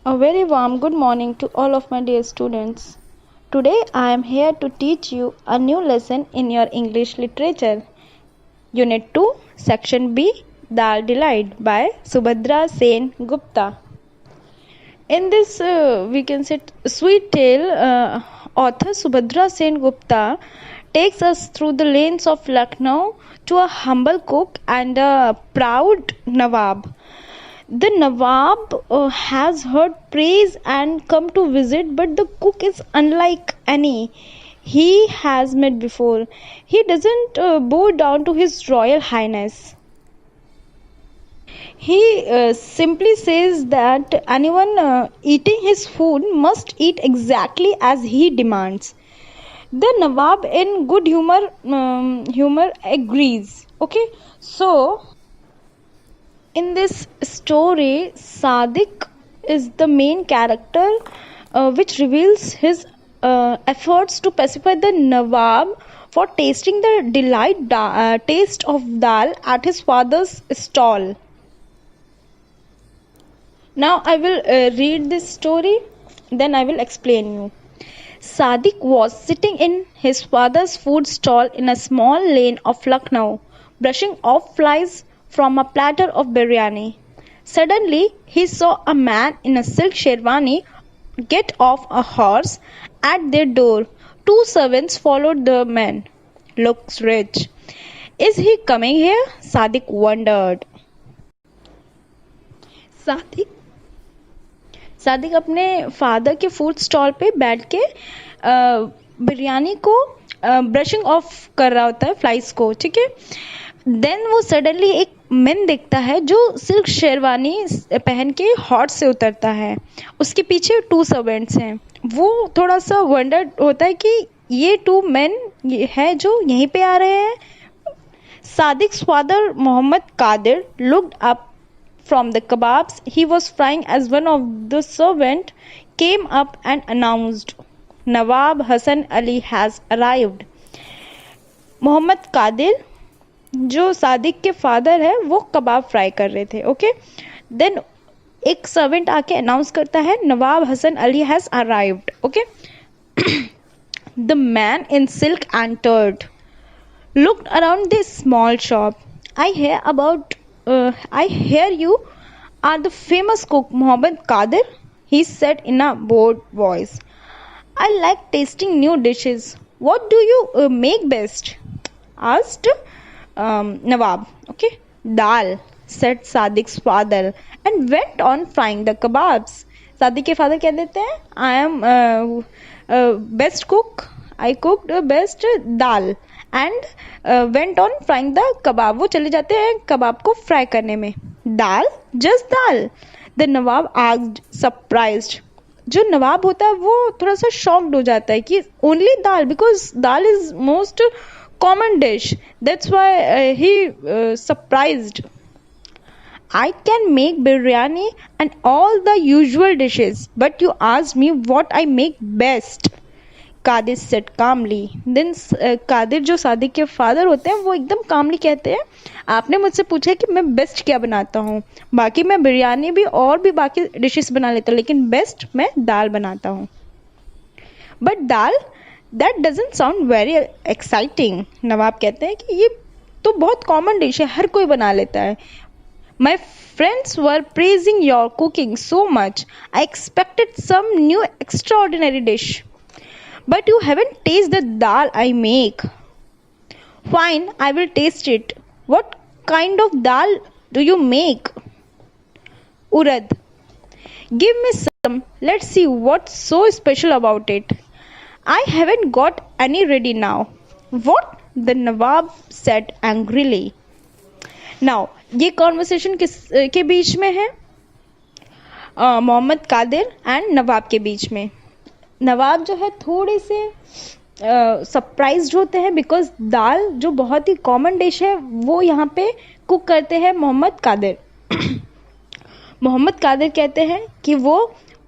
A very warm good morning to all of my dear students. Today I am here to teach you a new lesson in your English literature. Unit 2, Section B, Dal Delight by Subhadra Sen Gupta. In this, we can say, sweet tale, author Subhadra Sen Gupta takes us through the lanes of Lucknow to a humble cook and a proud Nawab. The Nawab has heard praise and come to visit, but the cook is unlike any he has met before. He doesn't bow down to His Royal Highness. He simply says that anyone eating his food must eat exactly as he demands. The Nawab, in good humor, agrees. Okay, so in this story, Sadiq is the main character, which reveals his efforts to pacify the Nawab for tasting the taste of dal at his father's stall. Now I will read this story, then I will explain you. Sadiq was sitting in his father's food stall in a small lane of Lucknow, brushing off flies from a platter of biryani. Suddenly, he saw a man in a silk sherwani get off a horse at their door. Two servants followed the man. Looks rich. Is he coming here? Sadiq wondered. Sadiq Sadiq अपने father के food stall पे बैठ के बिरयानी को brushing of कर रहा होता है फ्लाइज को. ठीक है. देन वो सडनली एक मैन देखता है जो सिल्क शेरवानी पहन के हॉर्स से उतरता है. उसके पीछे टू सर्वेंट्स हैं. वो थोड़ा सा वंडर होता है कि ये टू मैन है जो यहीं पे आ रहे हैं. Sadiq's father, Muhammad Qadir, looked up from the kebabs he was frying as one of the servants came up and announced, Nawab Hassan Ali has arrived. Mohammad Qadir जो सादिक के फादर है वो कबाब फ्राई कर रहे थे. ओके. देन एक सर्वेंट आके announce करता है Nawab Hasan Ali has arrived. Okay. The man in silk entered, looked around this small shop. I hear you are the famous cook Muhammad Qadir, he said in a bored voice. I like tasting new dishes. What do you make best? Asked Nawab. Okay. Dal, said Sadiq's father and went on frying the kebabs. Sadiq के father कह देते हैं I am best cook. I cooked best dal and went on frying the kebab. वो चले जाते हैं कबाब को फ्राई करने में. Dal, just dal. The Nawab asked surprised. जो नवाब होता है वो थोड़ा सा शॉक्ड हो जाता है कि only dal, because dal is most common dish. That's why he surprised. I can make biryani and all the usual dishes but you asked me what I make best. Kadir said कामली. देन कादिर जो सादिक के फादर होते हैं वो एकदम कामली कहते हैं आपने मुझसे पूछा कि मैं बेस्ट क्या बनाता हूँ. बाकी मैं बिरयानी भी और भी बाकी डिशेस बना लेता हूँ लेकिन बेस्ट मैं दाल बनाता हूँ. But dal that doesn't sound very exciting. Nawab कहते हैं कि ये तो बहुत कॉमन डिश है, हर कोई बना लेता है. My friends were praising your cooking so much I expected some new extraordinary dish. But you haven't tasted the dal I make. Fine, I will taste it. What kind of dal do you make? Urad. Give me some. Let's see what's so special about it. I haven't got any ready now. What? The Nawab said angrily. Now, ये conversation के बीच में है Mohammad Qadir and नवाब के बीच में. नवाब जो है थोड़े से सरप्राइज्ड होते हैं बिकॉज दाल जो बहुत ही कॉमन डिश है वो यहाँ पे कुक करते हैं मोहम्मद कादिर. मोहम्मद कादिर कहते हैं कि वो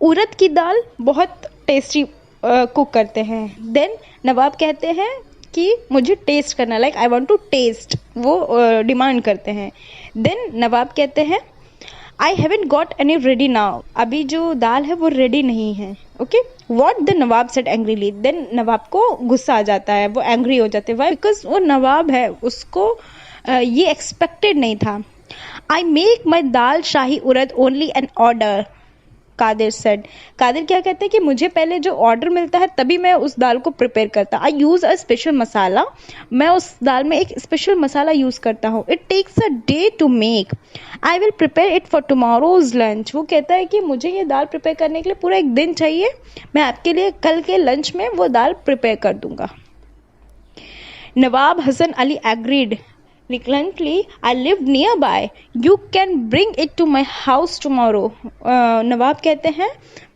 उड़द की दाल बहुत टेस्टी कुक करते हैं. देन नवाब कहते हैं कि मुझे टेस्ट करना, like I want to taste, वो डिमांड करते हैं. देन नवाब कहते हैं I haven't got any ready now, अभी जो दाल है वो रेडी नहीं है. Okay, what the Nawab said angrily. Then Nawab को गुस्सा आ जाता है, वो एंग्री हो जाते हैं. वाई? बिकॉज वो नवाब है, उसको ये एक्सपेक्टेड नहीं था. I make my dal shahi urad only an order, Kadir said. Kadir क्या कहते हैं कि मुझे पहले जो ऑर्डर मिलता है तभी मैं उस दाल को प्रिपेयर करता. आई यूज़ अ स्पेशल मसाला, मैं उस दाल में एक स्पेशल मसाला यूज़ करता हूँ. It takes a day to make, I will prepare it for tomorrow's lunch. वो कहता है कि मुझे ये दाल प्रिपेयर करने के लिए पूरा एक दिन चाहिए, मैं आपके लिए कल के लंच में वो दाल प्रिपेयर कर दूंगा. Nawab Hasan Ali agreed reluctantly. I live nearby. You can bring it to my house tomorrow. नवाब कहते हैं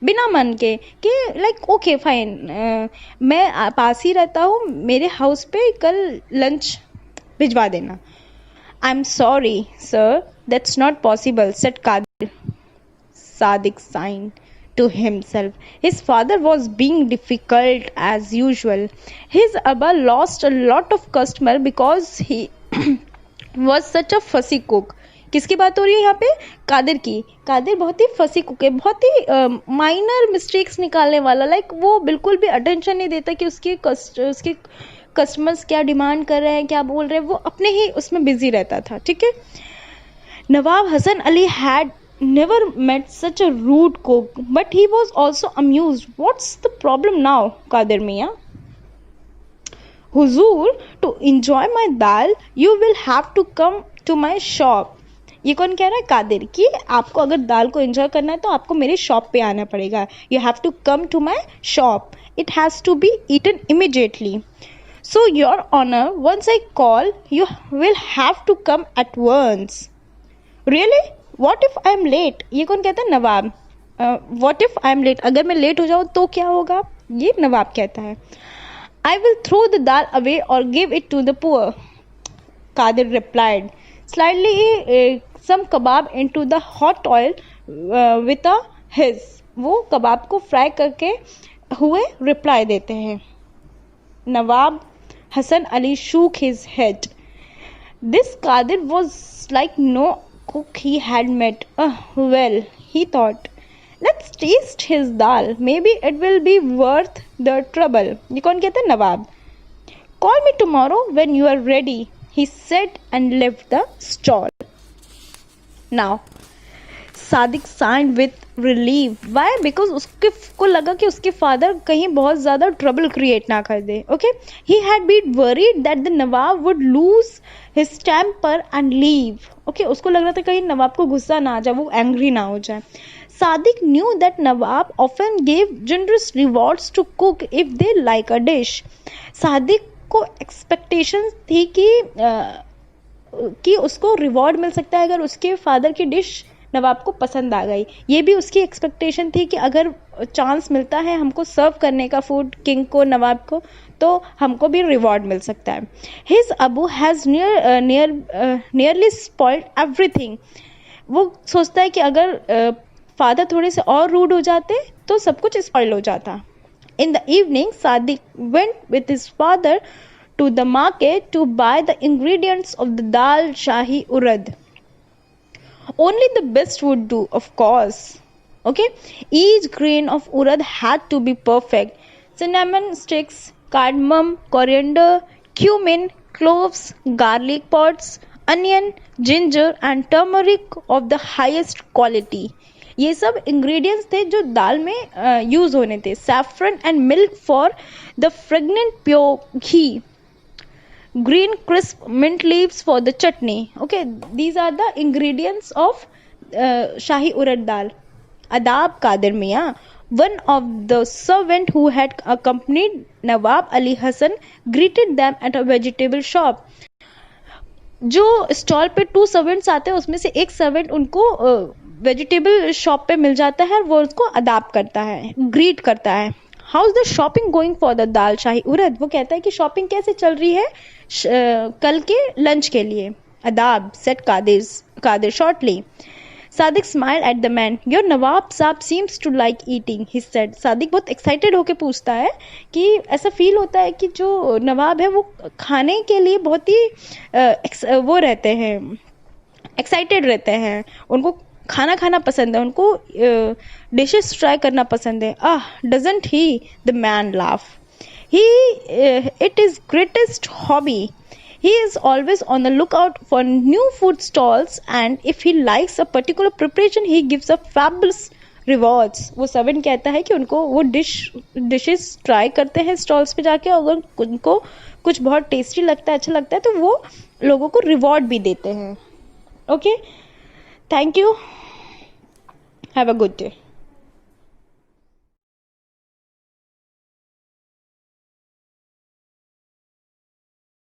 बिना मन के कि लाइक ओके फाइन, मैं पास ही रहता हूँ, मेरे हाउस पे कल लंच भिजवा देना. I am sorry sir, that's not possible, said Kadir. Sadiq signed to himself. His father was being difficult as usual. His Abba lost a lot of customer because he was such a fussy cook. किसकी बात हो रही है यहाँ पे? कादिर की. कादिर बहुत ही फसी कुक है, बहुत ही माइनर मिस्टेक्स निकालने वाला. लाइक वो बिल्कुल भी अटेंशन नहीं देता कि उसके कस्टमर्स क्या डिमांड कर रहे हैं, क्या बोल रहे हैं, वो अपने ही उसमें बिजी रहता था. ठीक है. Nawab Hasan Ali had never met such a rude cook, but he was also amused. What's the problem now, Qadir Miya? Hazur, to enjoy my dal, you will have to come to my shop. ये कौन कह रहा है? कादिर. कि आपको अगर दाल को enjoy करना है तो आपको मेरे शॉप पे आना पड़ेगा. You have to come to my shop. It has to be eaten immediately. So your honour, once I call you will have to come at once. Really? What if I am late? ये कौन कहता है? Nawab. What if I am late, अगर मैं late हो जाऊँ तो क्या होगा? ये नवाब कहता है. I will throw the dal away or give it to the poor, Qadir replied. Slightly some kebab into the hot oil with a hiss. वो कबाब को फ्राई करके हुए रिप्लाई देते हैं. नवाब Hasan Ali shook his head. This Qadir was like no cook he had met. Well, he thought, let's taste his dal. Maybe it will be worth the trouble. ये कौन कहते हैं? नवाब. Call me tomorrow when you are ready, he said and left the stall. Now, Sadiq signed with relief. Why? Because उसके को लगा कि उसके father कहीं बहुत ज़्यादा ट्रबल क्रिएट ना कर दे. Okay? He had been worried that the Nawab would lose his temper and leave. Okay? उसको लग रहा था कहीं नवाब को गुस्सा ना आ जाए, वो एंग्री ना हो जाए. Sadiq knew that Nawab often gave generous rewards to cook if they like a dish. Sadiq को expectations थी कि उसको रिवॉर्ड मिल सकता है अगर उसके फादर की डिश नवाब को पसंद आ गई. ये भी उसकी एक्सपेक्टेशन थी कि अगर चांस मिलता है हमको सर्व करने का फूड किंग को, नवाब को, तो हमको भी रिवॉर्ड मिल सकता है. His Abu has nearly spoiled everything. वो सोचता है कि अगर फादर थोड़े से और रूड हो जाते तो सब कुछ स्पॉइल हो जाता. In the evening Sadiq went with his father to the market to buy the ingredients of the dal shahi urad. Only the best would do, of course. Okay, each grain of urad had to be perfect. cinnamon sticks, cardamom, coriander, cumin, cloves, garlic pods, onion, ginger and turmeric of the highest quality. ये सब ingredients थे जो दाल में use होने थे. Saffron and milk for the fragrant pure ghee, green crisp mint leaves for the chutney. Okay, these are the ingredients of shahi urad dal. अदाब Qadir Miyan. One of the servant who had accompanied Nawab Ali Hassan greeted them at a vegetable shop. जो stall पे 2 servants आते हैं उसमें से एक servant उनको vegetable shop पे मिल जाता है, वो उसको अदाप्ट करता है, ग्रीट करता है. How is the shopping going for the dal shahi urad. वो कहता है कि शॉपिंग कैसे चल रही है कल के लंच के लिए. अदाब, said Qadir shortly. Sadiq smile at the man. Your Nawab sahab seems to like eating, he said. Sadiq बहुत एक्साइटेड होकर पूछता है कि ऐसा फील होता है कि जो नवाब है वो खाने के लिए बहुत ही वो रहते हैं, एक्साइटेड रहते हैं, उनको खाना खाना पसंद है, उनको डिशेस ट्राई करना पसंद है. Doesn't he the man laugh. He, it is greatest hobby. He is always on the lookout for new food stalls, and if he likes a particular preparation, he gives a fabulous rewards. वो servant कहता है कि उनको वो dishes try करते हैं stalls पे जाके, अगर उनको कुछ बहुत टेस्टी लगता है, अच्छा लगता है, तो वो लोगों को रिवॉर्ड भी देते हैं. Okay, thank you, have a good day.